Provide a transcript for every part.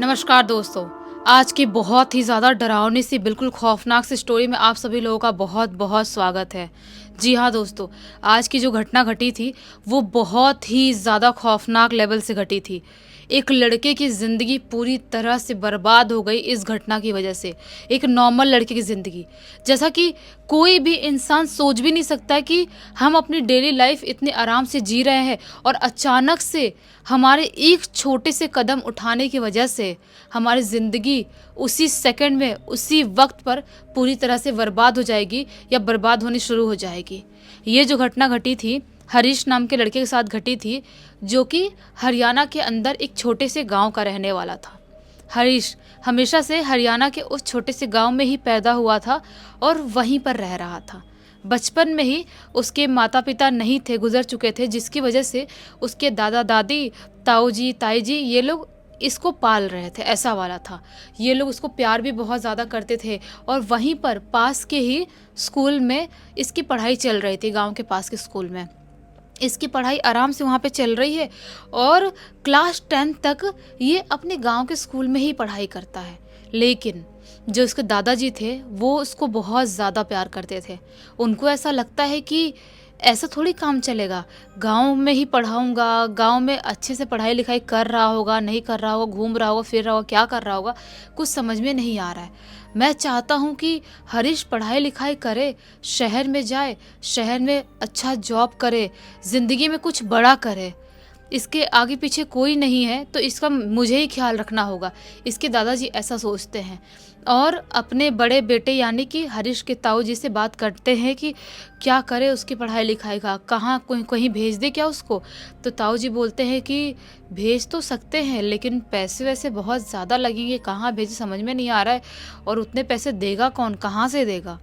नमस्कार दोस्तों। आज की बहुत ही ज़्यादा डरावनी सी बिल्कुल खौफनाक सी स्टोरी में आप सभी लोगों का बहुत बहुत स्वागत है। जी हाँ दोस्तों, आज की जो घटना घटी थी वो बहुत ही ज़्यादा खौफनाक लेवल से घटी थी। एक लड़के की ज़िंदगी पूरी तरह से बर्बाद हो गई इस घटना की वजह से। एक नॉर्मल लड़के की ज़िंदगी, जैसा कि कोई भी इंसान सोच भी नहीं सकता कि हम अपनी डेली लाइफ इतने आराम से जी रहे हैं और अचानक से हमारे एक छोटे से कदम उठाने की वजह से हमारी ज़िंदगी उसी सेकंड में उसी वक्त पर पूरी तरह से बर्बाद हो जाएगी या बर्बाद होनी शुरू हो जाएगी। ये जो घटना घटी थी हरीश नाम के लड़के के साथ घटी थी, जो कि हरियाणा के अंदर एक छोटे से गांव का रहने वाला था। हरीश हमेशा से हरियाणा के उस छोटे से गांव में ही पैदा हुआ था और वहीं पर रह रहा था। बचपन में ही उसके माता पिता नहीं थे, गुजर चुके थे, जिसकी वजह से उसके दादा दादी, ताऊ जी, ताई जी ये लोग इसको पाल रहे थे। ऐसा वाला था। ये लोग उसको प्यार भी बहुत ज़्यादा करते थे और वहीं पर पास के ही स्कूल में इसकी पढ़ाई चल रही थी। गांव के पास के स्कूल में इसकी पढ़ाई आराम से वहाँ पे चल रही है और क्लास 10 तक ये अपने गांव के स्कूल में ही पढ़ाई करता है। लेकिन जो उसके दादाजी थे वो उसको बहुत ज़्यादा प्यार करते थे। उनको ऐसा लगता है कि ऐसा थोड़ी काम चलेगा, गांव में ही पढ़ाऊंगा, गांव में अच्छे से पढ़ाई लिखाई कर रहा होगा, नहीं कर रहा होगा, घूम रहा होगा, फिर रहा होगा, क्या कर रहा होगा, कुछ समझ में नहीं आ रहा है। मैं चाहता हूँ कि हरीश पढ़ाई लिखाई करे, शहर में जाए, शहर में अच्छा जॉब करे, ज़िंदगी में कुछ बड़ा करे। इसके आगे पीछे कोई नहीं है तो इसका मुझे ही ख्याल रखना होगा। इसके दादाजी ऐसा सोचते हैं और अपने बड़े बेटे यानी कि हरीश के ताऊ जी से बात करते हैं कि क्या करे उसकी पढ़ाई लिखाई का, कहाँ कहीं भेज दे क्या उसको। तो ताऊ जी बोलते हैं कि भेज तो सकते हैं लेकिन पैसे वैसे बहुत ज़्यादा लगेंगे, कहाँ भेजे समझ में नहीं आ रहा है, और उतने पैसे देगा कौन, कहाँ से देगा।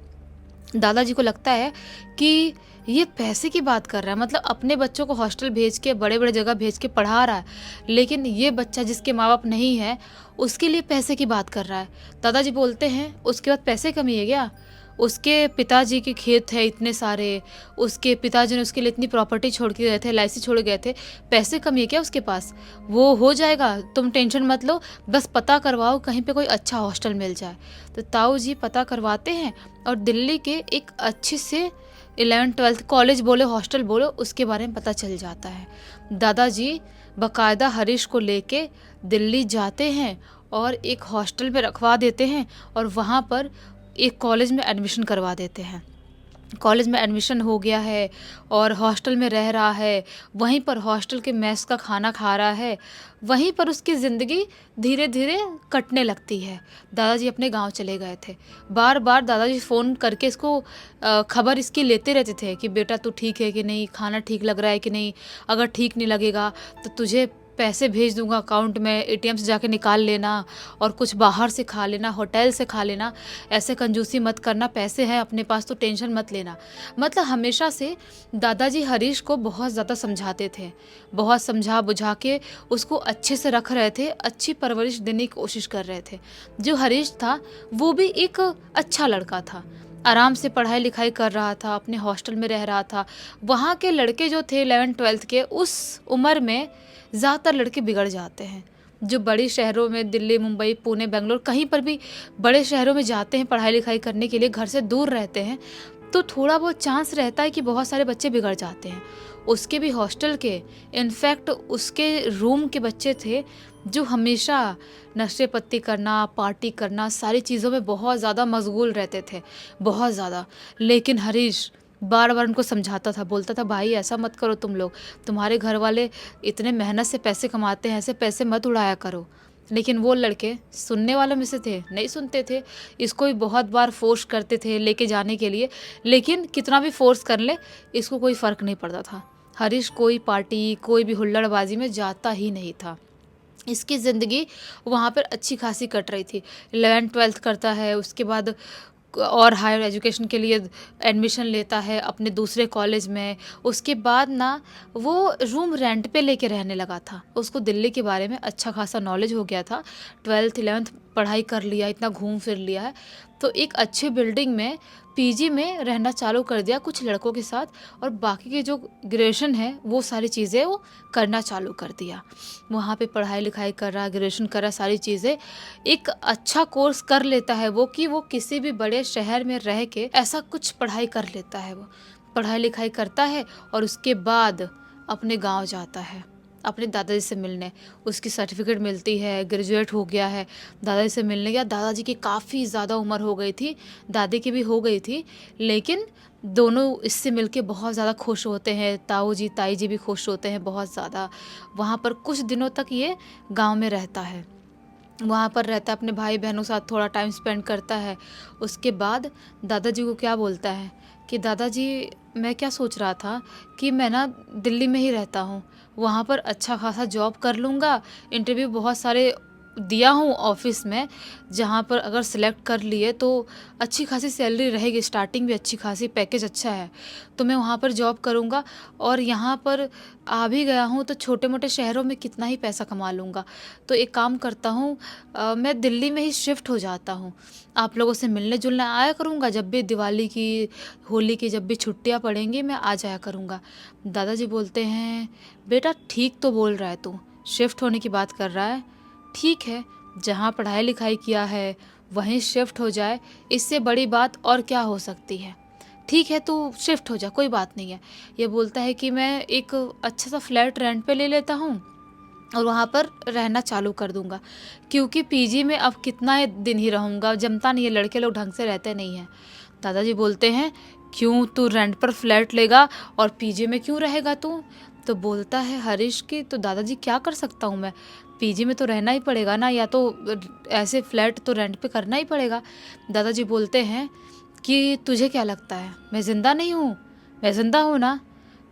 दादाजी को लगता है कि ये पैसे की बात कर रहा है, मतलब अपने बच्चों को हॉस्टल भेज के बड़े बड़े जगह भेज के पढ़ा रहा है, लेकिन ये बच्चा जिसके माँ बाप नहीं है उसके लिए पैसे की बात कर रहा है। दादाजी बोलते हैं उसके बाद पैसे कमी है क्या, उसके पिताजी के खेत है इतने सारे, उसके पिताजी ने उसके लिए इतनी प्रॉपर्टी छोड़ के गए थे, एलआईसी छोड़ गए थे, पैसे कमी है क्या उसके पास, वो हो जाएगा, तुम टेंशन मत लो, बस पता करवाओ कहीं पे कोई अच्छा हॉस्टल मिल जाए। तो ताऊ जी पता करवाते हैं और दिल्ली के एक अच्छे से 11th-12th कॉलेज बोले हॉस्टल बोलो उसके बारे में पता चल जाता है। दादाजी बकायदा हरीश को लेके दिल्ली जाते हैं और एक हॉस्टल में रखवा देते हैं और वहाँ पर एक कॉलेज में एडमिशन करवा देते हैं। कॉलेज में एडमिशन हो गया है और हॉस्टल में रह रहा है, वहीं पर हॉस्टल के मेस का खाना खा रहा है, वहीं पर उसकी ज़िंदगी धीरे धीरे कटने लगती है। दादाजी अपने गांव चले गए थे। बार बार दादाजी फ़ोन करके इसको खबर इसकी लेते रहते थे कि बेटा तू ठीक है कि नहीं, खाना ठीक लग रहा है कि नहीं, अगर ठीक नहीं लगेगा तो तुझे पैसे भेज दूंगा अकाउंट में, एटीएम से जाके निकाल लेना और कुछ बाहर से खा लेना, होटल से खा लेना, ऐसे कंजूसी मत करना, पैसे हैं अपने पास तो टेंशन मत लेना। मतलब हमेशा से दादाजी हरीश को बहुत ज़्यादा समझाते थे, बहुत समझा बुझा के उसको अच्छे से रख रहे थे, अच्छी परवरिश देने की कोशिश कर रहे थे। जो हरीश था वो भी एक अच्छा लड़का था, आराम से पढ़ाई लिखाई कर रहा था, अपने हॉस्टल में रह रहा था। वहाँ के लड़के जो थे 11th-12th के, उस उम्र में ज़्यादातर लड़के बिगड़ जाते हैं। जो बड़े शहरों में दिल्ली, मुंबई, पुणे, बेंगलोर कहीं पर भी बड़े शहरों में जाते हैं पढ़ाई लिखाई करने के लिए, घर से दूर रहते हैं, तो थोड़ा बहुत चांस रहता है कि बहुत सारे बच्चे बिगड़ जाते हैं। उसके भी हॉस्टल के, इनफैक्ट उसके रूम के बच्चे थे जो हमेशा नशे पत्ती करना, पार्टी करना, सारी चीज़ों में बहुत ज़्यादा मशगूल रहते थे, बहुत ज़्यादा। लेकिन हरीश बार बार उनको समझाता था, बोलता था भाई ऐसा मत करो तुम लोग, तुम्हारे घर वाले इतने मेहनत से पैसे कमाते हैं, ऐसे पैसे मत उड़ाया करो। लेकिन वो लड़के सुनने वालों में से थे, नहीं सुनते थे। इसको भी बहुत बार फोर्स करते थे लेके जाने के लिए, लेकिन कितना भी फोर्स कर ले इसको कोई फ़र्क नहीं पड़ता था। हरीश कोई पार्टी, कोई भी हुल्लड़बाजी में जाता ही नहीं था। इसकी ज़िंदगी वहाँ पर अच्छी खासी कट रही थी। 11th-12th करता है, उसके बाद और हायर एजुकेशन के लिए एडमिशन लेता है अपने दूसरे कॉलेज में। उसके बाद ना वो रूम रेंट पे लेके रहने लगा था। उसको दिल्ली के बारे में अच्छा खासा नॉलेज हो गया था। 12th 11th पढ़ाई कर लिया, इतना घूम फिर लिया है, तो एक अच्छे बिल्डिंग में पीजी में रहना चालू कर दिया कुछ लड़कों के साथ, और बाकी के जो ग्रेजुएशन है वो सारी चीज़ें वो करना चालू कर दिया। वहाँ पे पढ़ाई लिखाई कर रहा, ग्रेजुएशन कर रहा, सारी चीज़ें। एक अच्छा कोर्स कर लेता है वो कि वो किसी भी बड़े शहर में रह के ऐसा कुछ पढ़ाई कर लेता है। वो पढ़ाई लिखाई करता है और उसके बाद अपने गाँव जाता है अपने दादाजी से मिलने। उसकी सर्टिफिकेट मिलती है, ग्रेजुएट हो गया है, दादाजी से मिलने गया। दादाजी की काफ़ी ज़्यादा उम्र हो गई थी, दादी की भी हो गई थी, लेकिन दोनों इससे मिलके बहुत ज़्यादा खुश होते हैं। ताऊ जी ताई जी भी खुश होते हैं बहुत ज़्यादा। वहाँ पर कुछ दिनों तक ये गांव में रहता है, वहाँ पर रहता है, अपने भाई बहनों के साथ थोड़ा टाइम स्पेंड करता है। उसके बाद दादाजी को क्या बोलता है कि दादाजी, मैं क्या सोच रहा था कि मैं ना दिल्ली में ही रहता हूँ, वहाँ पर अच्छा खासा जॉब कर लूँगा। इंटरव्यू बहुत सारे दिया हूँ ऑफिस में, जहाँ पर अगर सिलेक्ट कर लिए तो अच्छी खासी सैलरी रहेगी, स्टार्टिंग भी अच्छी खासी, पैकेज अच्छा है, तो मैं वहाँ पर जॉब करूँगा। और यहाँ पर आ भी गया हूँ तो छोटे मोटे शहरों में कितना ही पैसा कमा लूँगा। तो एक काम करता हूँ, मैं दिल्ली में ही शिफ्ट हो जाता हूँ। आप लोगों से मिलने जुलने आया करूँगा, जब भी दिवाली की, होली की जब भी छुट्टियाँ पड़ेंगी मैं आ जाया करूँगा। दादाजी बोलते हैं, बेटा ठीक तो बोल रहा है तू, शिफ्ट होने की बात कर रहा है, ठीक है, जहाँ पढ़ाई लिखाई किया है वहीं शिफ्ट हो जाए, इससे बड़ी बात और क्या हो सकती है। ठीक है, तू शिफ्ट हो जा, कोई बात नहीं है। ये बोलता है कि मैं एक अच्छा सा फ्लैट रेंट पे ले लेता हूँ और वहाँ पर रहना चालू कर दूँगा, क्योंकि पीजी में अब कितना दिन ही रहूँगा, जमता नहीं है, लड़के लोग ढंग से रहते नहीं हैं। दादाजी बोलते हैं, क्यों तू रेंट पर फ्लैट लेगा और पीजी में क्यों रहेगा तू? तो बोलता है हरीश की, तो दादाजी क्या कर सकता हूँ मैं, पीजी में तो रहना ही पड़ेगा ना, या तो ऐसे फ्लैट तो रेंट पे करना ही पड़ेगा। दादाजी बोलते हैं कि तुझे क्या लगता है मैं ज़िंदा नहीं हूँ? मैं ज़िंदा हूँ ना,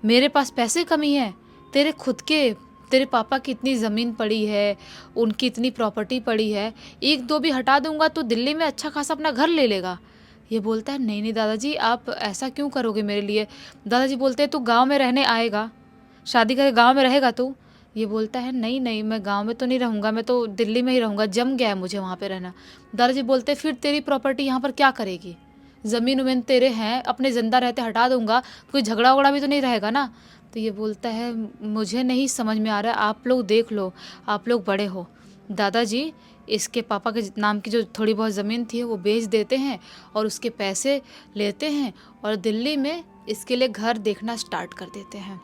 मेरे पास पैसे कमी है, तेरे खुद के, तेरे पापा की इतनी ज़मीन पड़ी है, उनकी इतनी प्रॉपर्टी पड़ी है, एक दो भी हटा दूंगा तो दिल्ली में अच्छा खासा अपना घर ले लेगा। ये बोलता है, नहीं नहीं दादाजी, आप ऐसा क्यों करोगे मेरे लिए? दादाजी बोलते हैं, तू गांव में रहने आएगा, शादी करके गांव में रहेगा तू? ये बोलता है, नहीं नहीं, मैं गांव में तो नहीं रहूँगा, मैं तो दिल्ली में ही रहूँगा, जम गया है मुझे वहाँ पे रहना। दादाजी बोलते हैं, फिर तेरी प्रॉपर्टी यहाँ पर क्या करेगी? ज़मीन उमीन तेरे हैं, अपने ज़िंदा रहते हटा दूंगा, कोई झगड़ा वगड़ा भी तो नहीं रहेगा ना। तो ये बोलता है, मुझे नहीं समझ में आ रहा है, आप लोग देख लो, आप लोग बड़े हो। दादाजी इसके पापा के नाम की जो थोड़ी बहुत ज़मीन थी वो बेच देते हैं और उसके पैसे लेते हैं और दिल्ली में इसके लिए घर देखना स्टार्ट कर देते हैं।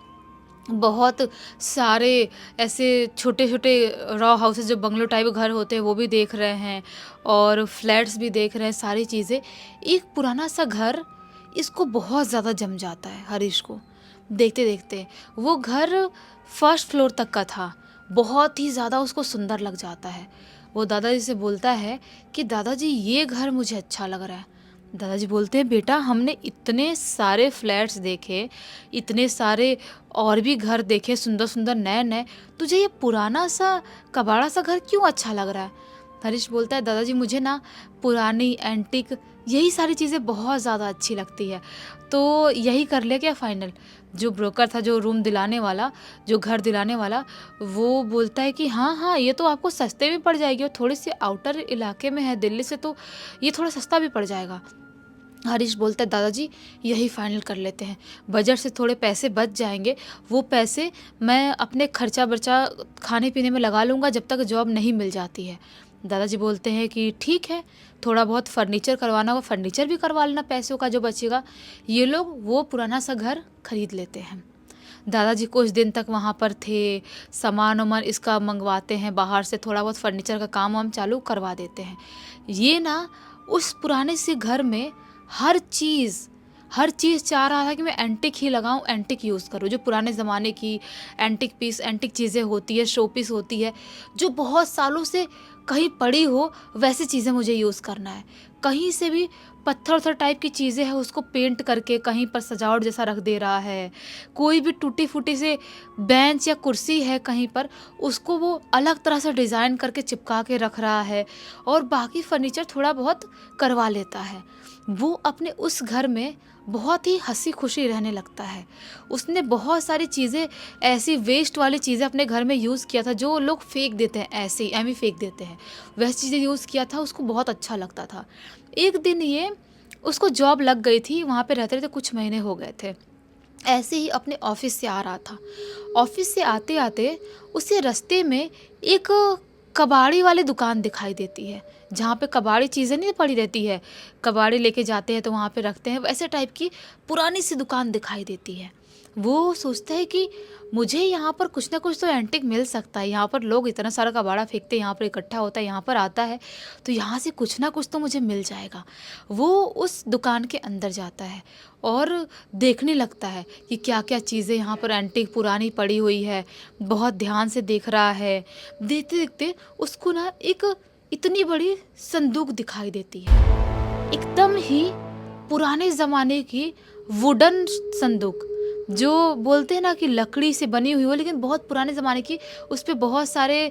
बहुत सारे ऐसे छोटे छोटे रॉ हाउसेस, जो बंगलो टाइप घर होते हैं, वो भी देख रहे हैं और फ्लैट्स भी देख रहे हैं, सारी चीज़ें। एक पुराना सा घर इसको बहुत ज़्यादा जम जाता है हरीश को। देखते देखते वो घर फर्स्ट फ्लोर तक का था, बहुत ही ज़्यादा उसको सुंदर लग जाता है। वो दादाजी से बोलता है कि दादाजी ये घर मुझे अच्छा लग रहा है। दादाजी बोलते हैं, बेटा हमने इतने सारे फ्लैट्स देखे, इतने सारे और भी घर देखे, सुंदर सुंदर नए नए, तुझे ये पुराना सा कबाड़ा सा घर क्यों अच्छा लग रहा है? हरीश बोलता है, दादाजी मुझे ना पुरानी एंटीक यही सारी चीज़ें बहुत ज़्यादा अच्छी लगती है, तो यही कर ले क्या फाइनल? जो ब्रोकर था, जो रूम दिलाने वाला, जो घर दिलाने वाला, वो बोलता है कि हाँ हाँ, ये तो आपको सस्ते में पड़ जाएगी और थोड़ी सी आउटर इलाके में है दिल्ली से, तो ये थोड़ा सस्ता भी पड़ जाएगा। हरीश बोलता है, दादाजी यही फाइनल कर लेते हैं, बजट से थोड़े पैसे बच जाएंगे, वो पैसे मैं अपने खर्चा बर्चा खाने पीने में लगा लूँगा जब तक जॉब नहीं मिल जाती है। दादाजी बोलते हैं कि ठीक है, थोड़ा बहुत फर्नीचर करवाना होगा, फर्नीचर भी करवा लेना, पैसों का जो बचेगा। ये लोग वो पुराना सा घर खरीद लेते हैं। दादाजी कुछ दिन तक वहाँ पर थे, सामान वामान इसका मंगवाते हैं बाहर से, थोड़ा बहुत फर्नीचर का काम वाम चालू करवा देते हैं। ये ना उस पुराने से घर में हर चीज़ चाह रहा था कि मैं एंटिक ही लगाऊं, एंटिक यूज़ करूं, जो पुराने ज़माने की एंटिक पीस, एंटिक चीज़ें होती है, शो पीस होती है, जो बहुत सालों से कहीं पड़ी हो, वैसी चीज़ें मुझे यूज़ करना है। कहीं से भी पत्थर उत्थर टाइप की चीज़ें हैं, उसको पेंट करके कहीं पर सजावट जैसा रख दे रहा है। कोई भी टूटी फूटी से बेंच या कुर्सी है कहीं पर, उसको वो अलग तरह से डिज़ाइन करके चिपका के रख रहा है और बाकी फर्नीचर थोड़ा बहुत करवा लेता है। वो अपने उस घर में बहुत ही हंसी खुशी रहने लगता है। उसने बहुत सारी चीज़ें, ऐसी वेस्ट वाली चीज़ें अपने घर में यूज़ किया था, जो लोग फेंक देते हैं, ऐसे ही एम ही फेंक देते हैं। है, वैसी चीज़ें यूज़ किया था, उसको बहुत अच्छा लगता था। एक दिन ये उसको जॉब लग गई थी, वहाँ पे रहते-रहते कुछ महीने हो गए थे। ऐसे ही अपने ऑफ़िस से आ रहा था। ऑफ़िस से आते-आते उसे रास्ते में एक कबाड़ी वाली दुकान दिखाई देती है, जहाँ पे कबाड़ी चीज़ें नहीं पड़ी रहती है, कबाड़ी लेके जाते हैं तो वहाँ पे रखते हैं, वैसे टाइप की पुरानी सी दुकान दिखाई देती है। वो सोचता है कि मुझे यहाँ पर कुछ ना कुछ तो एंटीक मिल सकता है, यहाँ पर लोग इतना सारा कबाड़ा फेंकते हैं, यहाँ पर इकट्ठा होता है, यहाँ पर आता है, तो यहाँ से कुछ ना कुछ तो मुझे मिल जाएगा। वो उस दुकान के अंदर जाता है और देखने लगता है कि क्या-क्या चीज़ें यहाँ पर एंटीक पुरानी पड़ी हुई है, बहुत ध्यान से देख रहा है। देखते-देखते उसको ना एक इतनी बड़ी संदूक दिखाई देती है, एकदम ही पुराने ज़माने की वुडन संदूक, जो बोलते हैं ना कि लकड़ी से बनी हुई हो लेकिन बहुत पुराने ज़माने की, उस पे बहुत सारे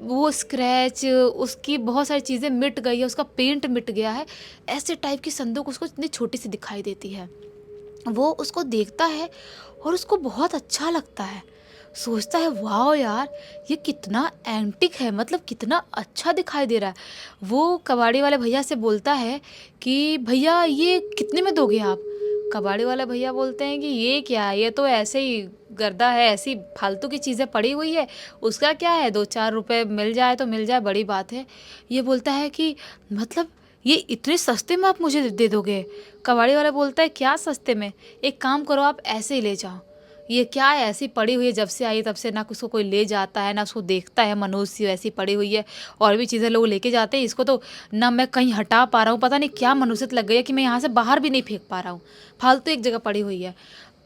वो स्क्रैच, उसकी बहुत सारी चीज़ें मिट गई है, उसका पेंट मिट गया है, ऐसे टाइप की संदूक उसको इतनी छोटी-सी दिखाई देती है। वो उसको देखता है और उसको बहुत अच्छा लगता है। सोचता है वाओ यार! ये कितना एंटिक है, मतलब कितना अच्छा दिखाई दे रहा है। वो कबाड़ी वाले भैया से बोलता है कि भैया ये कितने में दोगे आप? कबाड़ी वाले भैया बोलते हैं कि ये क्या है? ये तो ऐसे ही गर्दा है, ऐसी फालतू की चीज़ें पड़ी हुई है, उसका क्या है, 2-4 रुपए मिल जाए तो मिल जाए, बड़ी बात है। ये बोलता है कि मतलब ये इतने सस्ते में आप मुझे दे दोगे? कबाड़ी वाला बोलता है क्या सस्ते में? एक काम करो आप ऐसे ही ले जाओ। ये क्या है, ऐसी पड़ी हुई है, जब से आई है तब से ना उसको कोई ले जाता है, ना उसको देखता है, मनुष्य ऐसी पड़ी हुई है। और भी चीज़ें लोग लेके जाते हैं, इसको तो ना मैं कहीं हटा पा रहा हूँ, पता नहीं क्या मनुष्यत लग गई है कि मैं यहाँ से बाहर भी नहीं फेंक पा रहा हूँ, फालतू एक जगह पड़ी हुई है।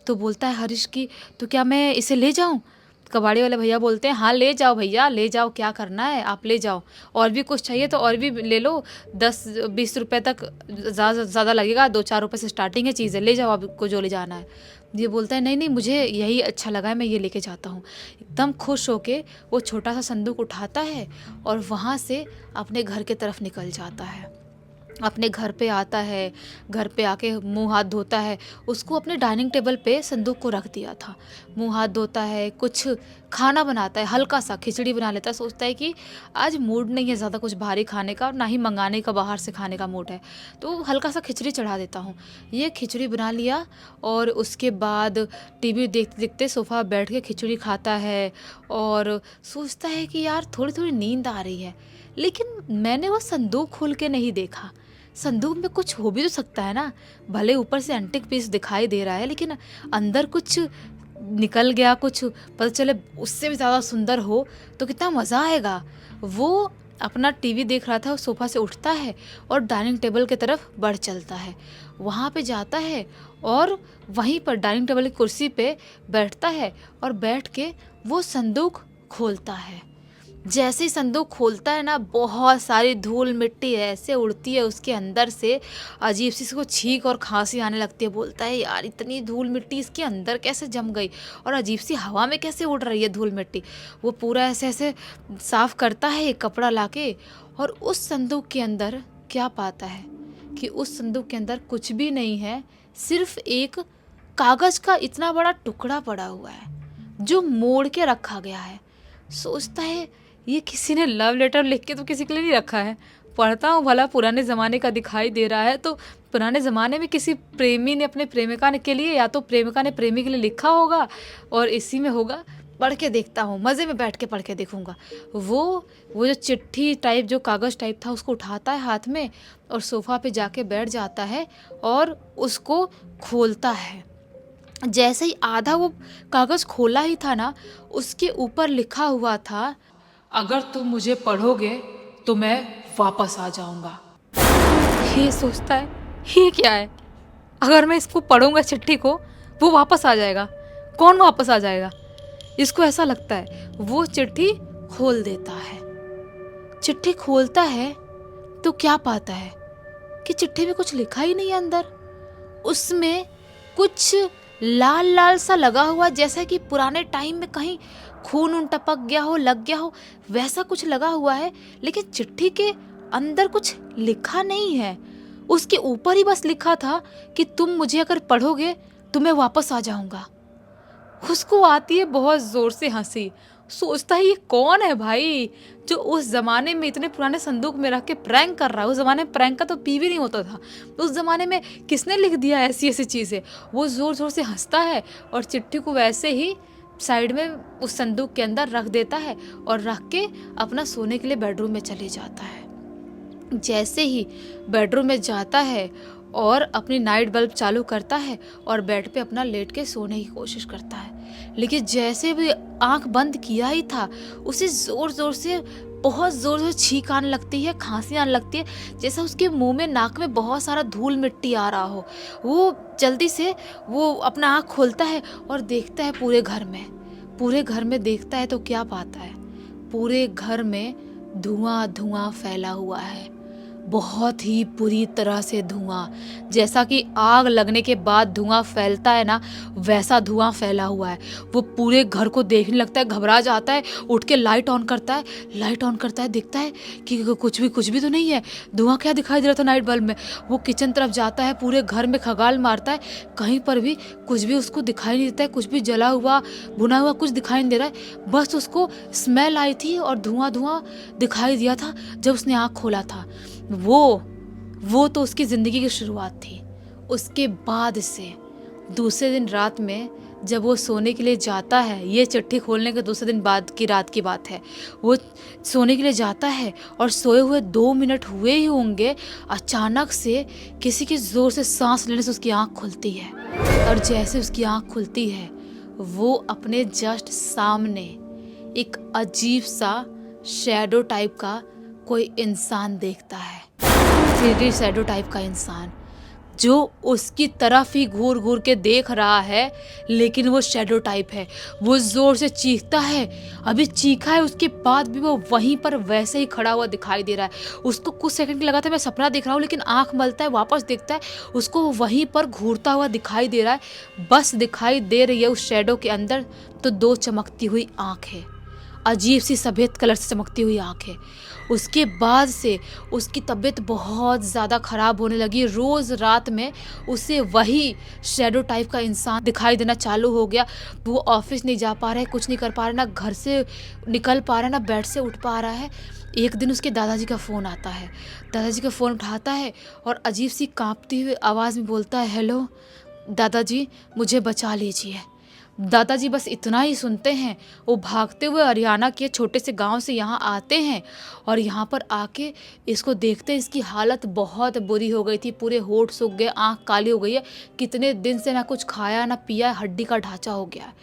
तो बोलता है हरीश कि तो क्या मैं इसे ले जाऊँ? कबाड़ी वाले भैया बोलते हैं हाँ ले जाओ भैया, ले जाओ, क्या करना है आप ले जाओ। और भी कुछ चाहिए तो और भी ले लो, 10-20 रुपए तक ज़्यादा से ज़्यादा लगेगा, 2-4 रुपए से स्टार्टिंग है चीज़ें, ले जाओ आपको जो ले जाना है। ये बोलता है नहीं नहीं, मुझे यही अच्छा लगा है, मैं ये लेके जाता हूँ। एकदम खुश होके वो छोटा सा संदूक उठाता है और वहाँ से अपने घर की तरफ निकल जाता है। अपने घर पे आता है, घर पे आके मुँह हाथ धोता है। उसको अपने डाइनिंग टेबल पे संदूक को रख दिया था। मुँह हाथ धोता है, कुछ खाना बनाता है, हल्का-सा खिचड़ी बना लेता है। सोचता है कि आज मूड नहीं है ज़्यादा कुछ भारी खाने का और ना ही मँगाने का, बाहर से खाने का मूड है, तो हल्का-सा खिचड़ी चढ़ा देता हूँ। ये खिचड़ी बना लिया और उसके बाद टीवी देखते-देखते सोफ़ा पे बैठ के खिचड़ी खाता है और सोचता है कि यार थोड़ी-थोड़ी नींद आ रही है। लेकिन मैंने वो संदूक खोल के नहीं देखा। संदूक में कुछ हो भी तो सकता है ना, भले ऊपर से एंटीक पीस दिखाई दे रहा है लेकिन अंदर कुछ निकल गया, कुछ पता चले उससे भी ज़्यादा सुंदर हो तो कितना मज़ा आएगा। वो अपना टीवी देख रहा था, सोफ़ा से उठता है और डाइनिंग टेबल की तरफ बढ़ चलता है। वहाँ पे जाता है और वहीं पर डाइनिंग टेबल की कुर्सी पे बैठता है और बैठ के वो संदूक खोलता है। जैसे ही संदूक खोलता है ना, बहुत सारी धूल मिट्टी ऐसे उड़ती है उसके अंदर से, अजीब सी इसको छींक और खांसी आने लगती है। बोलता है यार इतनी धूल मिट्टी इसके अंदर कैसे जम गई और अजीब सी हवा में कैसे उड़ रही है धूल मिट्टी। वो पूरा ऐसे ऐसे साफ करता है एक कपड़ा लाके और उस संदूक के अंदर क्या पाता है कि उस संदूक के अंदर कुछ भी नहीं है, सिर्फ एक कागज का इतना बड़ा टुकड़ा पड़ा हुआ है जो मोड़ के रखा गया है। सोचता है ये किसी ने लव लेटर लिख के तो किसी के लिए नहीं रखा है। पढ़ता हूँ भला पुराने ज़माने का दिखाई दे रहा है, तो पुराने ज़माने में किसी प्रेमी ने अपने प्रेमिका ने के लिए या तो प्रेमिका ने प्रेमी के लिए लिखा होगा और इसी में होगा। पढ़ के देखता हूँ, मज़े में बैठ के पढ़ के देखूँगा। वो जो चिट्ठी टाइप, जो कागज़ टाइप था, उसको उठाता है हाथ में और सोफ़ा पे जाके बैठ जाता है और उसको खोलता है। जैसे ही आधा वो कागज़ खोला ही था ना, उसके ऊपर लिखा हुआ था, अगर तुम मुझे पढ़ोगे तो मैं वापस आ जाऊंगा। ये सोचता है ये क्या है, अगर मैं इसको पढ़ूंगा चिट्ठी को, वो वापस आ जाएगा। कौन वापस आ जाएगा, इसको ऐसा लगता है। वो चिट्ठी खोल देता है। चिट्ठी खोलता है तो क्या पाता है कि चिट्ठी में कुछ लिखा ही नहीं है अंदर। उसमें कुछ लाल लाल सा लगा हुआ, जैसा कि पुराने टाइम में कहीं खून उन टपक गया हो, लग गया हो, वैसा कुछ लगा हुआ है। लेकिन चिट्ठी के अंदर कुछ लिखा नहीं है। उसके ऊपर ही बस लिखा था कि तुम मुझे अगर पढ़ोगे तो मैं वापस आ जाऊंगा। उसको आती है बहुत जोर से हंसी। सोचता है ये कौन है भाई, जो उस ज़माने में इतने पुराने संदूक में रख के प्रैंक कर रहा है। उस ज़माने में प्रैंक का तो पी भी नहीं होता था। तो उस ज़माने में किसने लिख दिया ऐसी-ऐसी चीज़ें? वो ज़ोर-ज़ोर से हँसता है और चिट्ठी को वैसे ही साइड में उस संदूक के अंदर रख देता है और रख के अपना सोने के लिए बेडरूम में चले जाता है। जैसे ही बेडरूम में जाता है और अपनी नाइट बल्ब चालू करता है और बेड पे अपना लेट के सोने की कोशिश करता है, लेकिन जैसे भी आंख बंद किया ही था उसे ज़ोर ज़ोर से बहुत ज़ोर से छींक आने लगती है, खांसी आने लगती है, जैसा उसके मुंह में नाक में बहुत सारा धूल मिट्टी आ रहा हो। वो जल्दी से वो अपना आँख खोलता है और देखता है पूरे घर में देखता है तो क्या पाता है, पूरे घर में धुआं धुआं फैला हुआ है, बहुत ही बुरी तरह से धुआं। जैसा कि आग लगने के बाद धुआं फैलता है ना, वैसा धुआं फैला हुआ है। वो पूरे घर को देखने लगता है, घबरा जाता है, उठ के लाइट ऑन करता है, देखता है कि कुछ भी तो नहीं है। धुआं क्या दिखाई दे रहा था नाइट बल्ब में। वो किचन तरफ जाता है, पूरे घर में खगाल मारता है, कहीं पर भी कुछ भी उसको दिखाई नहीं देता है, कुछ भी जला हुआ भुना हुआ कुछ दिखाई नहीं दे रहा है। बस उसको स्मेल आई थी और धुआं धुआं दिखाई दिया था जब उसने आँख खोला था। वो तो उसकी ज़िंदगी की शुरुआत थी। उसके बाद से दूसरे दिन रात में जब वो सोने के लिए जाता है, ये चिट्ठी खोलने के दूसरे दिन बाद की रात की बात है, वो सोने के लिए जाता है और सोए हुए 2 मिनट हुए ही होंगे, अचानक से किसी के ज़ोर से सांस लेने से उसकी आँख खुलती है और जैसे उसकी आँख खुलती है वो अपने जस्ट सामने एक अजीब सा शैडो टाइप का कोई इंसान देखता है, 3D शैडो टाइप का इंसान जो उसकी तरफ ही घूर घूर के देख रहा है, लेकिन वो शैडो टाइप है। वो जोर से चीखता है, अभी चीखा है उसके बाद भी वो वहीं पर वैसे ही खड़ा हुआ दिखाई दे रहा है। उसको कुछ सेकंड लगा था मैं सपना देख रहा हूँ, लेकिन आंख मलता है, वापस देखता है, उसको वहीं पर घूरता हुआ दिखाई दे रहा है। बस दिखाई दे रही है उस शैडो के अंदर तो 2 चमकती हुई आंखें, अजीब सी सफ़ेद कलर से चमकती हुई आंखें। उसके बाद से उसकी तबीयत बहुत ज़्यादा ख़राब होने लगी। रोज़ रात में उसे वही शैडो टाइप का इंसान दिखाई देना चालू हो गया। वो ऑफिस नहीं जा पा रहा है, कुछ नहीं कर पा रहा है, ना घर से निकल पा रहा है, ना बेड से उठ पा रहा है। एक दिन उसके दादाजी का फ़ोन आता है, दादाजी का फ़ोन उठाता है और अजीब सी काँपती हुई आवाज़ में बोलता है, हेलो दादाजी, मुझे बचा लीजिए। दादाजी बस इतना ही सुनते हैं, वो भागते हुए हरियाणा के छोटे से गांव से यहाँ आते हैं और यहाँ पर आके इसको देखते हैं। इसकी हालत बहुत बुरी हो गई थी, पूरे होंठ सूख गए, आँख काली हो गई है, कितने दिन से ना कुछ खाया ना पिया, हड्डी का ढांचा हो गया है।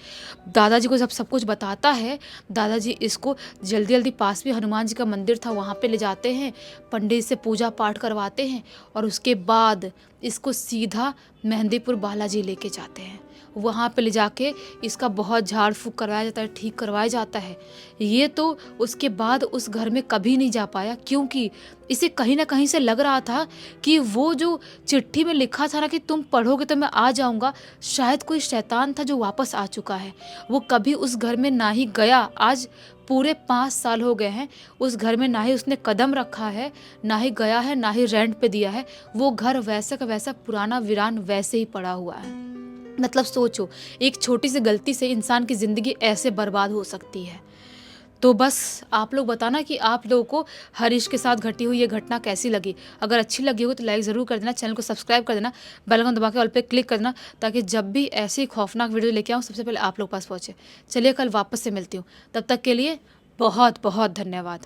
दादाजी को जब सब कुछ बताता है, दादाजी इसको जल्दी जल्दी पास में हनुमान जी का मंदिर था वहाँ पे ले जाते हैं, पंडित से पूजा पाठ करवाते हैं और उसके बाद इसको सीधा मेहंदीपुर बालाजी लेके जाते हैं। वहाँ पे ले जाके इसका बहुत झाड़ फूँक करवाया जाता है, ठीक करवाया जाता है। ये तो उसके बाद उस घर में कभी नहीं जा पाया, क्योंकि इसे कहीं ना कहीं से लग रहा था कि वो जो चिट्ठी में लिखा था ना कि तुम पढ़ोगे तो मैं आ जाऊँगा, शायद कोई शैतान था जो वापस आ चुका है। वो कभी उस घर में ना ही गया। आज पूरे 5 साल हो गए हैं उस घर में, ना ही उसने कदम रखा है, ना ही गया है, ना ही रेंट पे दिया है। वो घर वैसा का वैसा पुराना वीरान वैसे ही पड़ा हुआ है। मतलब सोचो, एक छोटी सी गलती से इंसान की ज़िंदगी ऐसे बर्बाद हो सकती है। तो बस आप लोग बताना कि आप लोगों को हरीश के साथ घटी हुई ये घटना कैसी लगी। अगर अच्छी लगी हो तो लाइक ज़रूर कर देना, चैनल को सब्सक्राइब कर देना, बेल आइकन दबा के ऑल पे क्लिक कर देना, ताकि जब भी ऐसी खौफनाक वीडियो लेके आऊँ सबसे पहले आप लोग पास पहुँचे। चलिए कल वापस से मिलती हूँ, तब तक के लिए बहुत बहुत धन्यवाद।